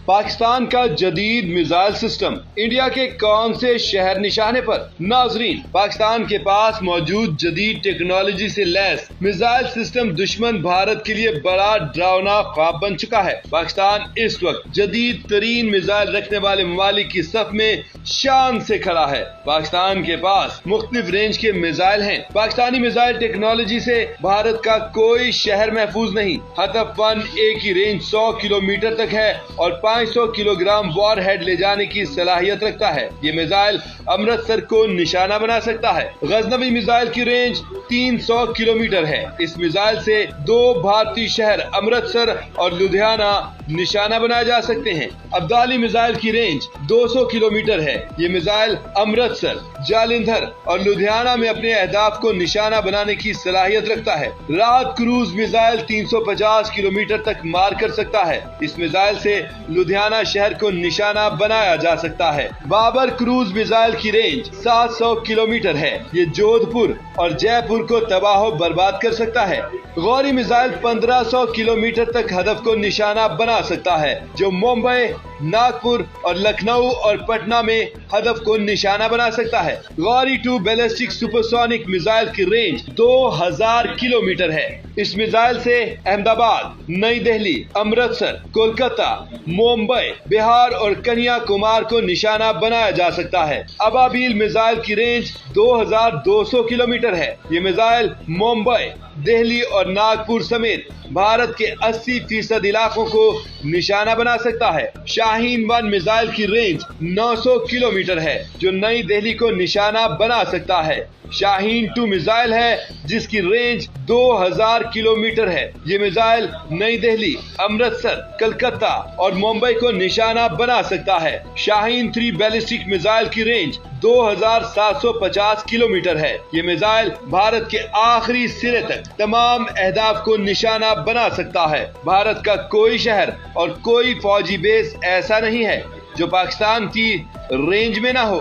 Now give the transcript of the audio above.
पाकिस्तान का जदीद missile system India के कौन से शहर निशाने पर? नाजरीन, पाकिस्तान के पास मौजूद जदीद टेक्नोलॉजी से लैस मिसाइल सिस्टम दुश्मन भारत के लिए बड़ा डरावना ख्वाब बन चुका है। पाकिस्तान इस वक्त जदीद तरीन मिसाइल रखने वाले ममालिक की सफ में शान से खड़ा है। पाकिस्तान के पास मुख्तलिफ रेंज के मिसाइल हैं। पाकिस्तानी मिसाइल टेक्नोलॉजी से भारत का कोई शहर महफूज नहीं। हतफ-1 एक ही रेंज 100 किलोमीटर तक है और 500 किलोग्राम वॉर हेड ले जाने की सलाहियत रखता है। ये मिसाइल अमृतसर को निशाना बना सकता है। गजनवी मिसाइल की रेंज 300 किलोमीटर है। इस मिसाइल से 2 भारतीय शहर अमृतसर और लुधियाना निशाना बनाए जा सकते हैं। अब्दाली मिसाइल की रेंज 200 किलोमीटर है। ये मिसाइल अमृतसर, जालंधर और लुधियाना में अपने अहदाफ को निशाना बनाने की सलाहियत रखता है। रात क्रूज मिसाइल 350 किलोमीटर तक मार कर सकता है। इस मिसाइल से लुधियाना शहर को निशाना बनाया जा सकता है। बाबर क्रूज मिसाइल की रेंज 700 किलोमीटर है। ये जोधपुर और जयपुर को तबाह बर्बाद कर सकता है। गौरी मिसाइल 1500 किलोमीटर तक हदफ को निशाना बना सकता है, जो मुंबई, नागपुर और लखनऊ और पटना में हदफ को निशाना बना सकता है। गौरी 2 बैलिस्टिक सुपरसोनिक मिसाइल की रेंज 2000 किलोमीटर है। इस मिसाइल से अहमदाबाद, नई दिल्ली, अमृतसर, कोलकाता, मुंबई, बिहार और कन्याकुमारी को निशाना बनाया जा सकता है। अबाबील मिसाइल की रेंज 2200 किलोमीटर है। ये मिसाइल मुंबई, दिल्ली और नागपुर समेत भारत के 80% इलाकों को निशाना बना सकता है। शाहीन 1 मिसाइल की रेंज 900 किलोमीटर है, जो नई दिल्ली को निशाना बना सकता है। शाहीन 2 मिसाइल है जिसकी रेंज 2000 किलोमीटर है। ये मिसाइल नई दिल्ली, अमृतसर, कलकत्ता और मुंबई को निशाना बना सकता है। शाहीन 3 बैलिस्टिक मिसाइल की रेंज 2750 किलोमीटर है। ये मिसाइल भारत के आखिरी सिरे तक तमाम अहदाफ को निशाना बना सकता है। भारत का कोई शहर और कोई फौजी बेस ऐसा नहीं है जो पाकिस्तान की रेंज में ना हो।